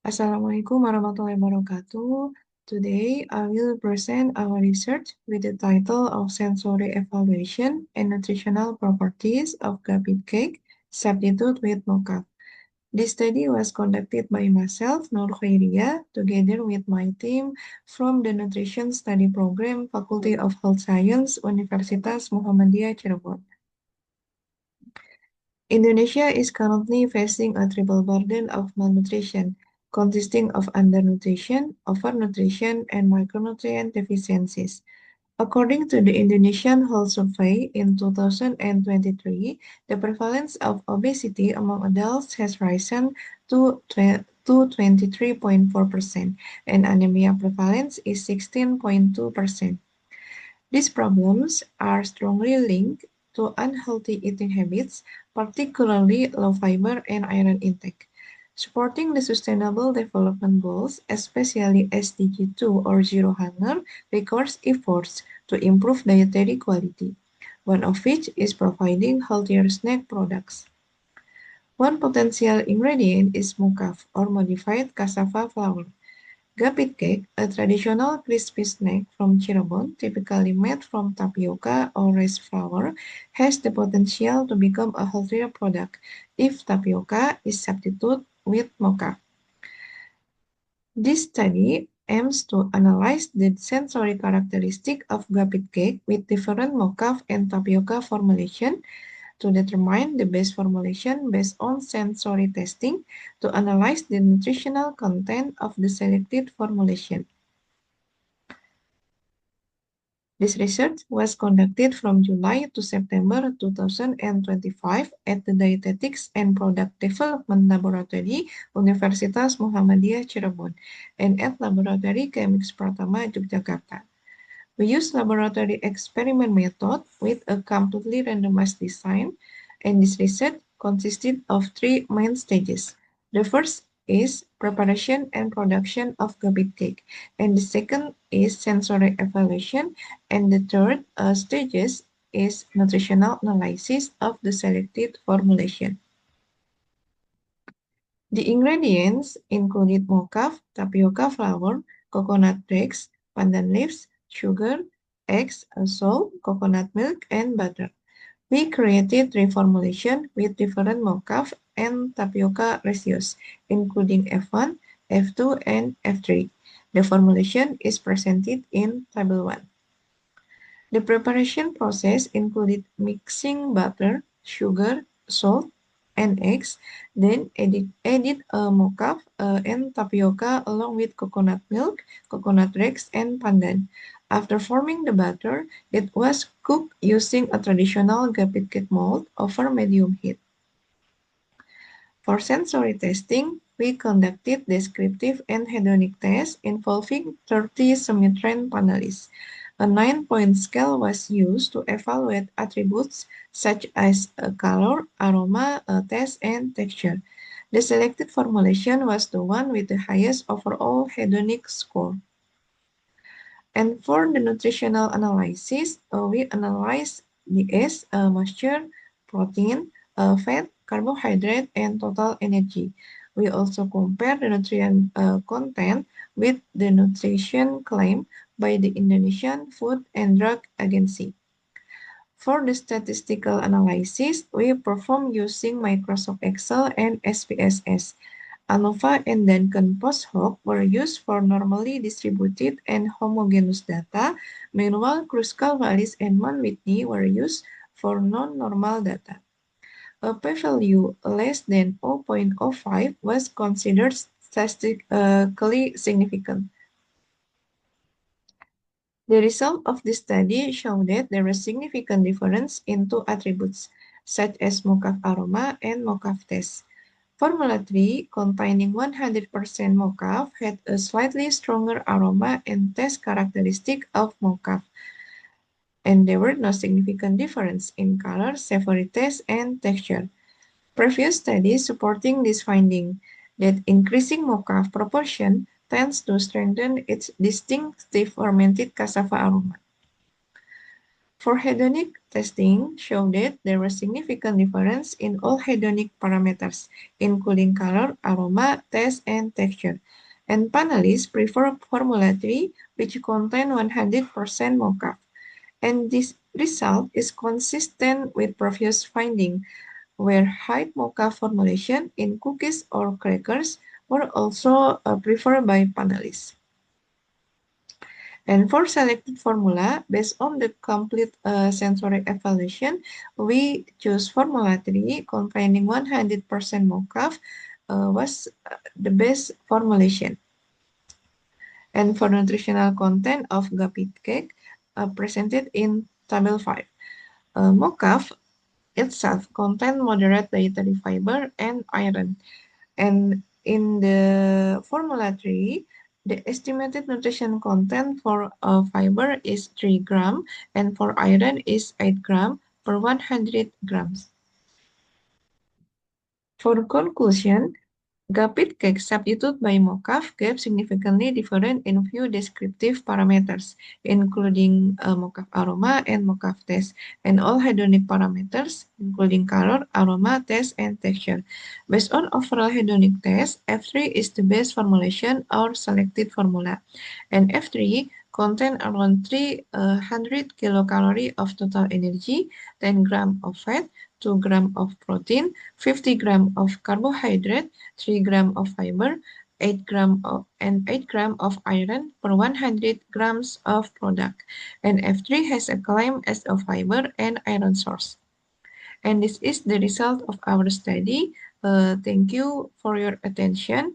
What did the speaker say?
Assalamualaikum warahmatullahi wabarakatuh. Today, I will present our research with the title of Sensory Evaluation and Nutritional Properties of Gapit Cake Substitute with Mocha. This study was conducted by myself, Nur Khairia, together with my team from the Nutrition Study Program, Faculty of Health Science, Universitas Muhammadiyah Cirebon. Indonesia is currently facing a triple burden of malnutrition, consisting of undernutrition, overnutrition, and micronutrient deficiencies. According to the Indonesian Health Survey in 2023, the prevalence of obesity among adults has risen to 23.4%, and anemia prevalence is 16.2%. These problems are strongly linked to unhealthy eating habits, particularly low fiber and iron intake. Supporting the Sustainable Development Goals, especially SDG 2 or Zero Hunger, requires efforts to improve dietary quality, one of which is providing healthier snack products. One potential ingredient is mukaf or modified cassava flour. Gapit cake, a traditional crispy snack from Cirebon, typically made from tapioca or rice flour, has the potential to become a healthier product if tapioca is substituted with mocha. This study aims to analyze the sensory characteristic of Gapit cake with different mocha and tapioca formulation to determine the best formulation based on sensory testing to analyze the nutritional content of the selected formulation. This research was conducted from July to September 2025 at the Dietetics and Product Development Laboratory, Universitas Muhammadiyah Cirebon, and at Laboratory Chemix Pratama, Yogyakarta. We use laboratory experiment method with a completely randomized design, and this research consisted of three main stages. The first is preparation and production of Gapit cake, and the second is sensory evaluation, and the third stages is nutritional analysis of the selected formulation. The ingredients included mocha, tapioca flour, coconut flakes, pandan leaves, sugar, eggs, salt, coconut milk, and butter. We created three formulations with different mocha and tapioca ratios, including F1, F2, and F3. The formulation is presented in Table 1. The preparation process included mixing butter, sugar, salt, and eggs, then added mocha and tapioca along with coconut milk, coconut eggs, and pandan. After forming the batter, it was cooked using a traditional Gapit cake mold over medium heat. For sensory testing, we conducted descriptive and hedonic tests involving 30 semi-trained panelists. A 9-point scale was used to evaluate attributes such as color, aroma, taste, and texture. The selected formulation was the one with the highest overall hedonic score. And for the nutritional analysis, we analyzed the moisture, protein, fat, carbohydrate, and total energy. We also compare the nutrient content with the nutrition claim by the Indonesian Food and Drug Agency. For the statistical analysis, we perform using Microsoft Excel and SPSS. ANOVA and Duncan post hoc were used for normally distributed and homogeneous data. Meanwhile, Kruskal-Wallis and Mann-Whitney were used for non-normal data. A p-value less than 0.05 was considered statistically significant. The result of this study showed that there was significant difference in two attributes, such as mocha aroma and mocha taste. Formula 3, containing 100% mocha, had a slightly stronger aroma and taste characteristic of mocha, and there were no significant difference in color, savory taste, and texture. Previous studies supporting this finding that increasing mocha proportion tends to strengthen its distinctive fermented cassava aroma. For hedonic testing, showed that there was significant difference in all hedonic parameters, including color, aroma, taste, and texture. And panelists prefer Formula 3, which contain 100% mocha. And this result is consistent with previous finding, where high mocha formulation in cookies or crackers were also preferred by panelists. And for selected formula, based on the complete sensory evaluation, we choose Formula 3 containing 100% mocaf was the best formulation. And for nutritional content of Gapit cake presented in table 5. Mocaf itself contains moderate dietary fiber and iron. And in the Formula 3, the estimated nutrition content for fiber is 3 gram and for iron is 8 gram per 100 grams. For conclusion, Gapit cake substitute by mocaf gave significantly different in few descriptive parameters, including mocaf aroma and mocaf taste, and all hedonic parameters, including color, aroma, taste, and texture. Based on overall hedonic test, F3 is the best formulation or selected formula, and F3 contain around 300 kilocalorie of total energy, 10 gram of fat, 2 gram of protein, 50 gram of carbohydrate, 3 gram of fiber, 8 gram of iron per 100 grams of product. And F3 has a claim as a fiber and iron source. And this is the result of our study. Thank you for your attention.